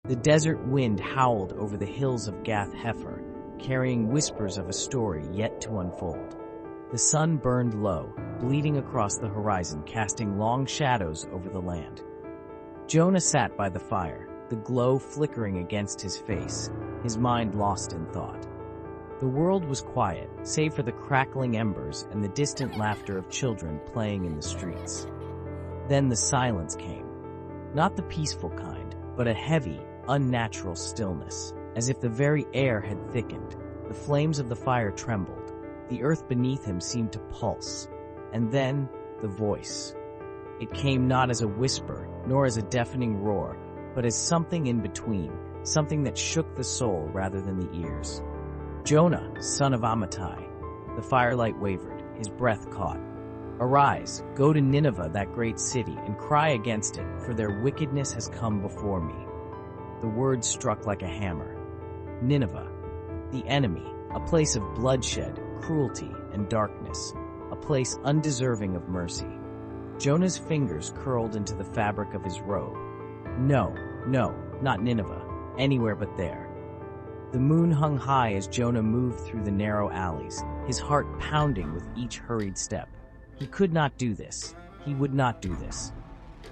The desert wind howled over the hills of Gath-Hepher, carrying whispers of a story yet to unfold. The sun burned low, bleeding across the horizon, casting long shadows over the land. Jonah sat by the fire, the glow flickering against his face, his mind lost in thought. The world was quiet, save for the crackling embers and the distant laughter of children playing in the streets. Then the silence came. Not the peaceful kind, but a heavy, unnatural stillness, as if the very air had thickened. The flames of the fire trembled. The earth beneath him seemed to pulse. And then, the voice. It came not as a whisper, nor as a deafening roar, but as something in between, something that shook the soul rather than the ears. Jonah, son of Amittai. The firelight wavered, his breath caught. Arise, go to Nineveh, that great city, and cry against it, for their wickedness has come before me. The words struck like a hammer. Nineveh, the enemy, a place of bloodshed, cruelty, and darkness, a place undeserving of mercy. Jonah's fingers curled into the fabric of his robe. No, not Nineveh, anywhere but there. The moon hung high as Jonah moved through the narrow alleys, his heart pounding with each hurried step. He could not do this. He would not do this.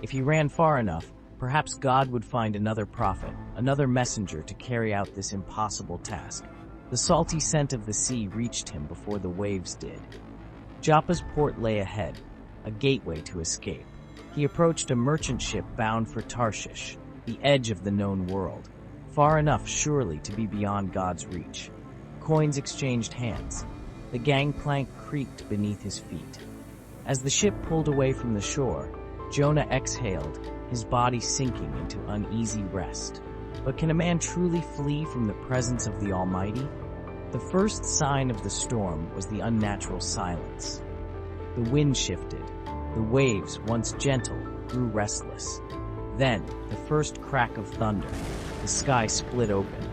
If he ran far enough, perhaps God would find another prophet, another messenger to carry out this impossible task. The salty scent of the sea reached him before the waves did. Joppa's port lay ahead, a gateway to escape. He approached a merchant ship bound for Tarshish, the edge of the known world, far enough surely to be beyond God's reach. Coins exchanged hands. The gangplank creaked beneath his feet. As the ship pulled away from the shore, Jonah exhaled, his body sinking into uneasy rest. But can a man truly flee from the presence of the Almighty? The first sign of the storm was the unnatural silence. The wind shifted. The waves, once gentle, grew restless. Then, the first crack of thunder. The sky split open.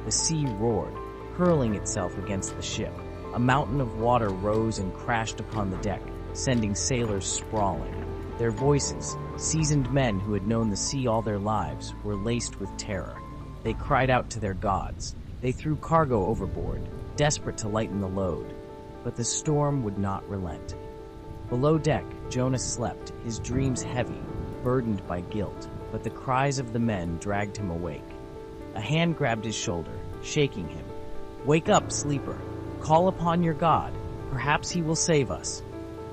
The sea roared, hurling itself against the ship. A mountain of water rose and crashed upon the deck, sending sailors sprawling. Their voices, seasoned men who had known the sea all their lives, were laced with terror. They cried out to their gods. They threw cargo overboard, desperate to lighten the load. But the storm would not relent. Below deck, Jonah slept, his dreams heavy, burdened by guilt, but the cries of the men dragged him awake. A hand grabbed his shoulder, shaking him. "Wake up, sleeper. Call upon your God. Perhaps he will save us."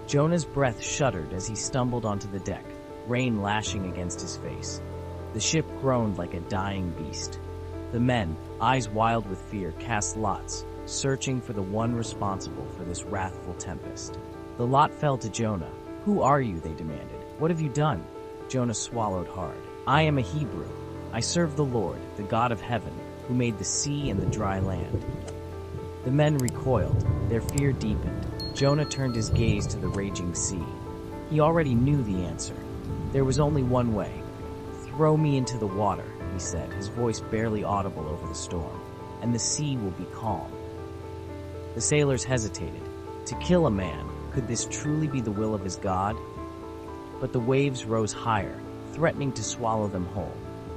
Jonah's breath shuddered as he stumbled onto the deck, rain lashing against his face. The ship groaned like a dying beast. The men, eyes wild with fear, cast lots, searching for the one responsible for this wrathful tempest. The lot fell to Jonah. "Who are you?" they demanded. "What have you done?" Jonah swallowed hard. "I am a Hebrew. I serve the Lord, the God of heaven, who made the sea and the dry land." The men recoiled, their fear deepened. Jonah turned his gaze to the raging sea. He already knew the answer. There was only one way. "Throw me into the water," he said, his voice barely audible over the storm, "and the sea will be calm." The sailors hesitated. To kill a man, could this truly be the will of his God? But the waves rose higher, threatening to swallow them whole.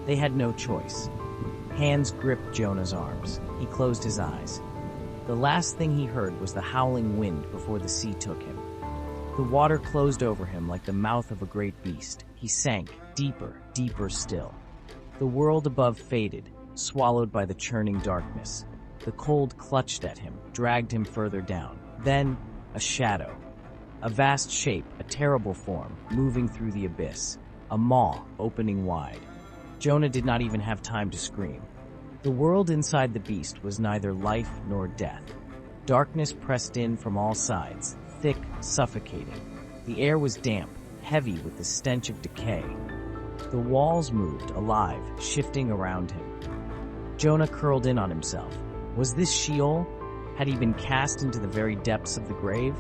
They had no choice. Hands gripped Jonah's arms. He closed his eyes. The last thing he heard was the howling wind before the sea took him. The water closed over him like the mouth of a great beast. He sank, deeper, deeper still. The world above faded, swallowed by the churning darkness. The cold clutched at him, dragged him further down. Then, a shadow. A vast shape, a terrible form, moving through the abyss. A maw, opening wide. Jonah did not even have time to scream. The world inside the beast was neither life nor death. Darkness pressed in from all sides, thick, suffocating. The air was damp, heavy with the stench of decay. The walls moved, alive, shifting around him. Jonah curled in on himself. Was this Sheol? Had he been cast into the very depths of the grave?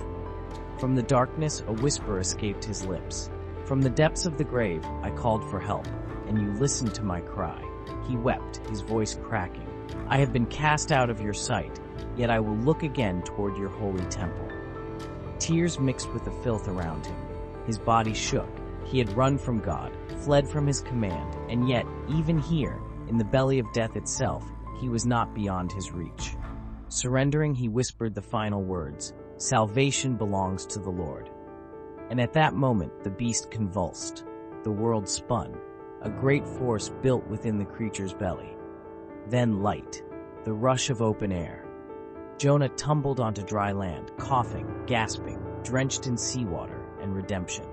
From the darkness, a whisper escaped his lips. "From the depths of the grave, I called for help, and you listened to my cry." He wept, his voice cracking. "I have been cast out of your sight, yet I will look again toward your holy temple." Tears mixed with the filth around him. His body shook. He had run from God, fled from his command, and yet, even here, In the belly of death itself, he was not beyond his reach. Surrendering, he whispered the final words, "Salvation belongs to the Lord." And at that moment, the beast convulsed. The world spun, a great force built within the creature's belly. Then light, the rush of open air. Jonah tumbled onto dry land, coughing, gasping, drenched in seawater and redemption.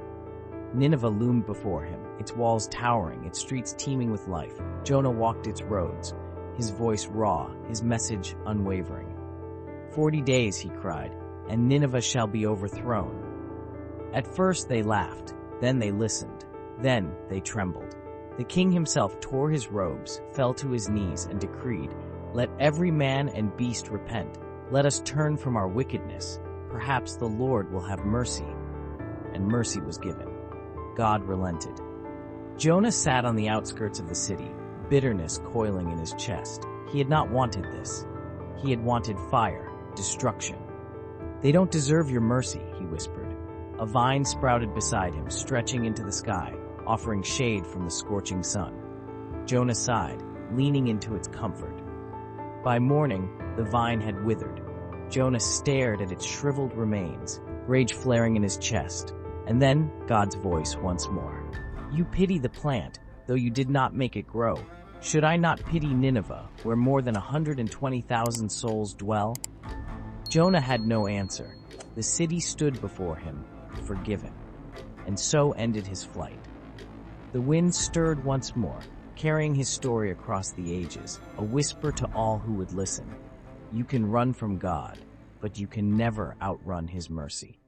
Nineveh loomed before him, its walls towering, its streets teeming with life. Jonah walked its roads, his voice raw, his message unwavering. 40 days, he cried, and Nineveh shall be overthrown. At first they laughed, then they listened, then they trembled. The king himself tore his robes, fell to his knees, and decreed, "Let every man and beast repent. Let us turn from our wickedness. Perhaps the Lord will have mercy." And mercy was given. God relented. Jonah sat on the outskirts of the city, bitterness coiling in his chest. He had not wanted this. He had wanted fire, destruction. "They don't deserve your mercy," he whispered. A vine sprouted beside him, stretching into the sky, offering shade from the scorching sun. Jonah sighed, leaning into its comfort. By morning, the vine had withered. Jonah stared at its shriveled remains, rage flaring in his chest. And then God's voice once more. "You pity the plant, though you did not make it grow. Should I not pity Nineveh, where more than 120,000 souls dwell?" Jonah had no answer. The city stood before him, forgiven. And so ended his flight. The wind stirred once more, carrying his story across the ages, a whisper to all who would listen. You can run from God, but you can never outrun his mercy.